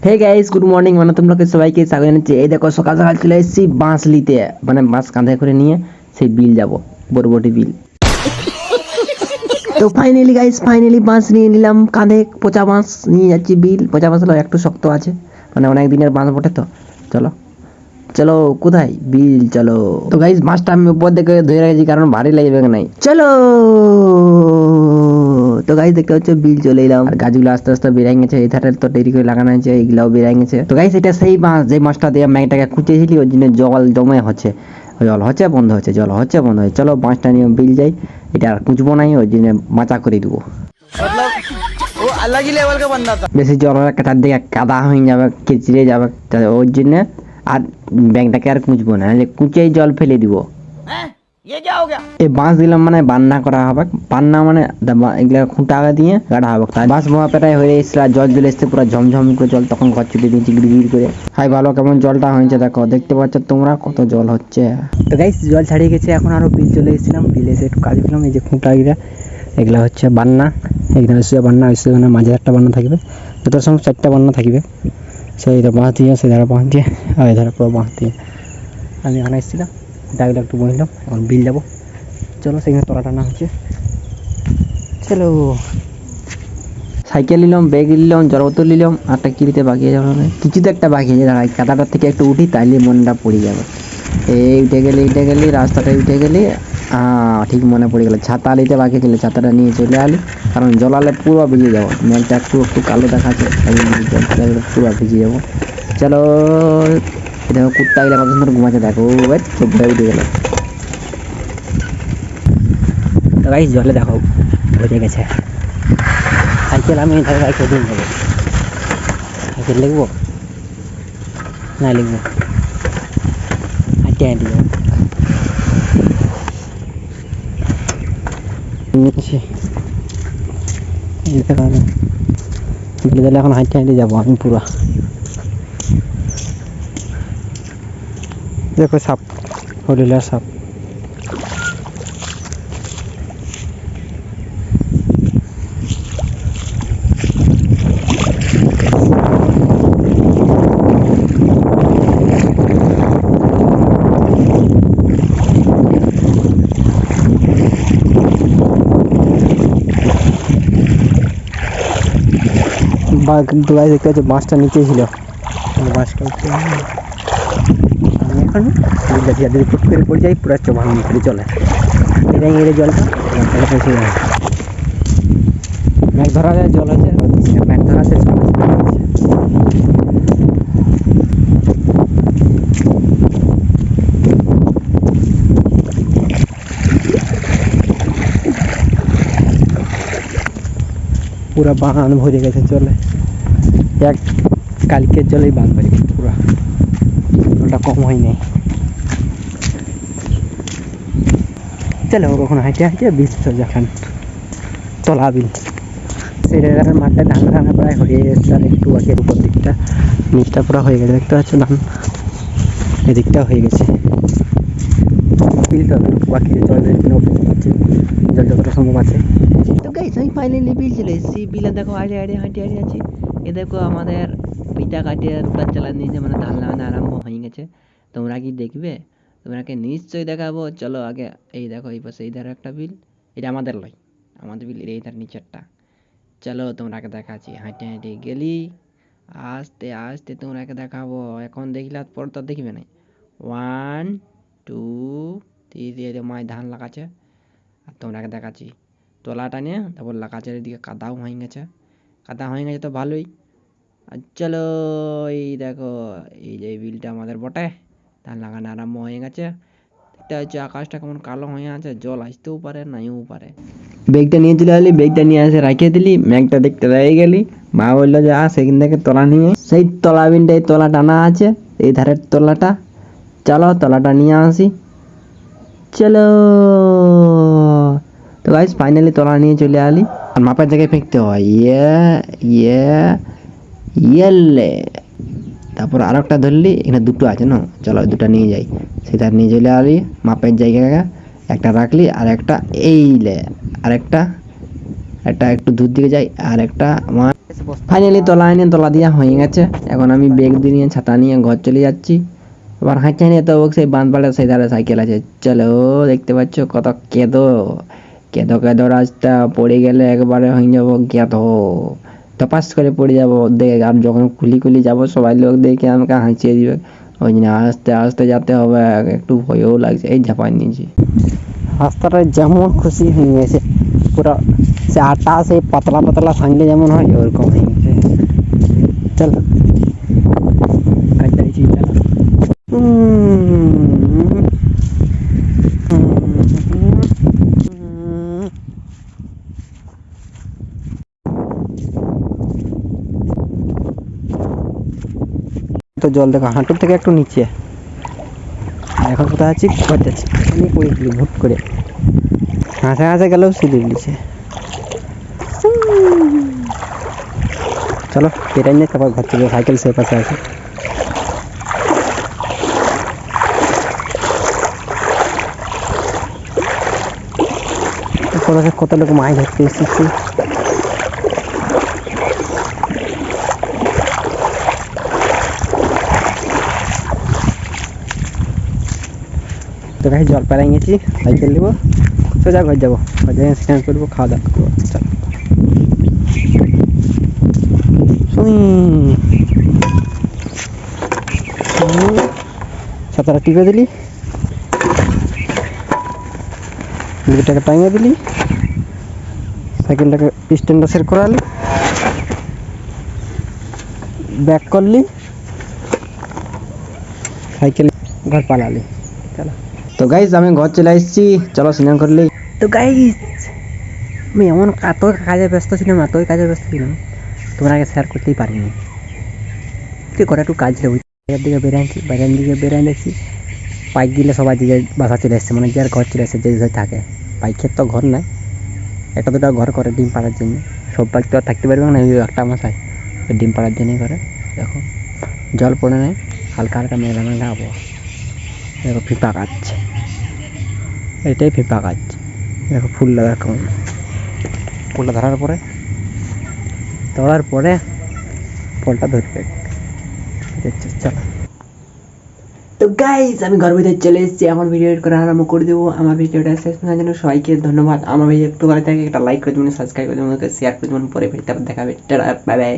Hey guys, good morning. মানে তোমরা সবাইকে স্বাগত জানাচ্ছি। এই দেখো সকাল সকাল চলে এসেছি বাঁশ নিতে, মানে বাঁশ কাঁধে করে নিয়ে সেই বিল যাব, বরবটি বিল। তো ফাইনালি বাঁশ নিয়ে নিলাম কাঁধে, পচা বাঁশ নিয়ে যাচ্ছি বিল। পচা বাঁশ হলো একটু শক্ত আছে, মানে অনেক দিনের বাঁশ বটে। তো চলো চলো, কোথায় বিল, চলো। তো গাইস বাঁশটা আমি উপর থেকে ধরে রেখেছি, কারণ ভারী লাগবে নাই। চলো। তো গাইস দেখতে হচ্ছে বিল চলে এলাম, আর গাছগুলো আস্তে আস্তে বেড়ে গেছে। এই ধারে তো দেরি করে লাগানো হয়েছে, এইগুলাও বেড়ে গেছে। তো গাইস এটা সেই বাঁশ, যে মাছটা দিয়ে ম্যাগটাকে খুঁচেছিলি, ওই জন্য জল জমে হচ্ছে, জল হচ্ছে বন্ধ হচ্ছে, জল হচ্ছে বন্ধ হচ্ছে। চলো বাঁশটা নিয়ে বিল যাই, এটা আর খুঁজবো নাই, ওই জন্য মাচা করে দেবো। वो अलग ही लेवल का बंदा था। বেশি জল হলে চারদিকে কাদা হয়ে যাবে, কিচড়ে যাবে, ওই জন্য আর ব্যাংকটাকে আর কুঁচবো না, কুঁচেই জল ফেলে দিব। ये क्या हो गया? এই বাঁশ দিলাম মানে বান্না করা হবে, বান্না মানে এগুলা খুঁটা দিয়ে গাড়া হবে। বাঁশ বোয়া পেটাই হয়ে এসেছিল, জল চলে এসছে পুরো ঝমঝম করে জল, তখন ঘর ছুটে দিয়েছি গির করে। হাই ভালো কেমন জলটা হয়েছে দেখো, দেখতে পাচ্ছ তোমরা কত জল হচ্ছে। তো গাইস জল ছাড়িয়ে গেছে, এখন আরো বিল চলে এসেছিলাম, বিল এসে একটু কাজ করলাম। এই যে খুঁটা এগুলা হচ্ছে বান্না, এখানে বান্না হয়েছে, মানে মাঝে একটা বান্না থাকবে, দুটোর সঙ্গে চারটা বান্না থাকবে। সেই বাঁশ দিয়ে, সেই ধারে বাঁশ দিয়ে, আর এই ধারে পুরো বাঁশ দিয়ে আমি এখানে এসেছিলাম। ডাকলে একটু বসলাম, এখন বিল যাবো। চলো সেখানে তলা টানা হচ্ছে, চলো। সাইকেল নিলাম, ব্যাগ নিলাম, জল বোতল নিলাম, আরটা কিনতে বাকি যাবে না, কিছু তো একটা বাকি আছে। দাঁড়াই কাদাটার থেকে একটু উঠি, তাইলে মনটা পড়ে যাবে। এই উঠে গেলি রাস্তাটায় উঠে গেলি, ঠিক মনে পড়ে গেল, ছাতা নিতে বাকি ছিল, ছাতাটা নিয়ে চলে আলি, কারণ জলালে পুরো ভিজে যাবো। মেঘটা একটু একটু কালো দেখাচ্ছে, পুরো ভিজে যাবো। চলো। দেখো কুত্তা গেলে কত সুন্দর ঘুমাচ্ছে, দেখো সব উঠে গেল। তো গাইস জলে দেখো ভরে গেছে। সাইকেল আমি সাইকেল দিন যাবো, সাইকেল লিখবো না লিখবো, হাঁটে হাঁটে যাবো। এখন হাঁটে হাঁটে যাবো আমি পুরো। দেখো সাপ, হরিলার সাপ। দোকানে দেখতে পাচ্ছি বাঁশটা নিচে ছিল, বাঁশটা এখন যাদের ফুট করে পড়ে যায়, পুরো চোভান করে চলে এড়ে জলটা পৌঁছে যায়। ম্যাঘ ধরা যায়, জল হয়েছে, ম্যাঘ ধরা শেষ পুরা বাঁধ ভরে গেছে জলে, এক কালকের জলেই বাঁধ ভরে গেছে পুরা, জলটা কম হয় নাই। চলো কখনো হাঁটে হাঁটে বিচ যখন তলা বিল, সেটার মাঠে ধান লাগানো প্রায় হয়ে গেছে, আর একটু আগে উপর দিকটা নিচটা পুরো হয়ে গেছে, দেখতে পাচ্ছ ধান এদিকটা হয়ে গেছে। বিলটা বাকি জল জল যতটা সম্ভব আছে। তো গাইস আমি ফাইনালি বিল চলে এসেছি। বিলে দেখো হাঁটে আছি। এ দেখো আমাদের পিতা কাটিয়ে কাজ চালান দিয়েছে, মানে ধান লাগানো আরম্ভ হয়ে গেছে। তোমরা কি দেখবে? তোমরাকে নিশ্চয়ই দেখাবো। চলো আগে এই দেখো, এই পাশে এই ধারে একটা বিল, এটা আমাদের লয়, আমাদের বিল এই ধার নিচেরটা। চলো তোমরাকে দেখাচ্ছি, হাঁটে হাঁটে গেলি, আস্তে আস্তে তোমরাকে দেখাবো। এখন দেখলে পর তো দেখবে না। 1 2 3 মায় ধান লাগাচ্ছে, আর তোমরাকে দেখাচ্ছি তলাটা নিয়ে, তারপর লাগাচ্ছে। এদিকে কাদাও হয়ে গেছে, কাদা হয়ে গেছে তো ভালোই। আর চলো এই দেখো, এই যে বিলটা আমাদের বটে, ধান লাগানো আরম্ভ হয়ে গেছে। দেখতে হচ্ছে আকাশটা কেমন কালো হয়ে আছে, জল আসতেও পারে নাইও পারে। ব্যাগটা নিয়ে চলে আসলি, ব্যাগটা নিয়ে এসে রাখিয়ে দিলি, ম্যাগটা দেখতে রয়ে গেলি। মা বললো যে সেখান থেকে তলা নিয়ে, সেই তলা বিনটাই তলা টানা আছে, এই ধারের তলাটা। চলো তলাটা নিয়ে আসি, চলো। তো গাইস ফাইনালি তলা নিয়ে চলে আলি, আর মাপের জায়গায় ফেঁকতে হয়, ইয়েলে। তারপর আর একটা ধরলি, এখানে দুটো আছে না, চলো দুটো নিয়ে যাই। সেটা নিয়ে চলে আলি মাপের জায়গায়, একটা রাখলি, আর একটা এইলে, আর একটা একটা একটু দূর দিকে যাই, আর একটা আমার ফাইনালি তলা দিয়া হয়ে গেছে। এখন আমি ব্যাগ দিয়ে ছাতা নিয়ে ঘর চলে যাচ্ছি। আবার হাঁটতে হাঁটতে তো সেই বাঁধপাড়ার সেই ধারে সাইকেল আছে। চলো, দেখতে পাচ্ছ কত কেঁদো কেঁদো কেঁদো রাস্তা, পড়ে গেলে একবারে হয়ে যাবো কেঁদো, তপাস করে পড়ে যাবো দেখ। আর যখন খুলি যাবো সবাই লোক দেখে আমাকে হাঁচিয়ে দিবে, ওই জন্য আস্তে আস্তে যেতে হবে। একটু ভয়ও লাগছে, এই ঝাঁপাই নিয়েছি। রাস্তাটা যেমন খুশি হয়ে গেছে, পুরো সে আটা সেই পাতলা পাতলা ভাঙলে যেমন হয় ওরকম হয়ে গেছে। চলো তো জল দেখো হাঁটুর থেকে একটু নিচে। এখন কোথায় আছি, ঘর যাচ্ছি। আমি পড়েছিলি ভুট করে, হাসে হাসে গেলেও স্লিপ দিচ্ছে। চলো এটাই নিয়ে তারপর ঘর থেকে সাইকেল সে পাশে আছে। কত লোক মাছ ধরতে এসেছি। তো ভাই জল পেরাই গেছি, সাইকেল নেবো, সোজা ঘর যাবো। ঘর যাই স্নান করবো, খাওয়া দাওয়া করবো। চল ছাতাটা টিপে দিলি, দুটাকে টাঙিয়ে দিলি, সাইকেলটাকে স্ট্যান্ডে সেট করালি, ব্যাক করলি, সাইকেল ঘর পালালি। চলো তো গাইস আমি ঘর চলে এসেছি, চলো স্নান করলি। তো গাইস আমি এমন এত কাজে ব্যস্ত ছিলাম, এতই কাজে ব্যস্ত ছিলাম তোমার আগে শেয়ার করতেই পারিনি। তুই করে একটু কাজ ছিল, দিকে বেরাইছি, বাইরের দিকে বেরাই দেখছি পাইক দিলে সবাই দিকে বাসা চলে এসছে, মানে যার ঘর চলে এসছে, যে ঘর থাকে। পাইকের তো ঘর নাই, একটা দুটা ঘর করে ডিম পাড়ার জন্য। সব পাইক তো আর থাকতে পারবে না, একটা মশাই ডিম পাড়ার জন্যই করে। দেখো জল পড়ে নেয়, হালকা হালকা মেঘা মেঘা আবহাওয়া। দেখো ফিফা গাছ, এটাই ফিফা গাছ। দেখো ফুল লাগার কেমন, ফুলটা ধরার পরে ফলটা ধরবে। চলো তো গাইস আমি ঘর ভিতরে চলে এসেছি, এখন ভিডিও এডিট করা আরম্ভ করে দেবো। আমার ভিডিওটা শেষ পর্যন্ত জন্য সবাইকে ধন্যবাদ। আমার ভিডিও একটু ভালো থাকে একটা লাইক করে দেবেন, সাবস্ক্রাইব করে দেবেন, শেয়ার করে দেবেন। পরে ভিডিওটা দেখাবে। Tata, bye bye.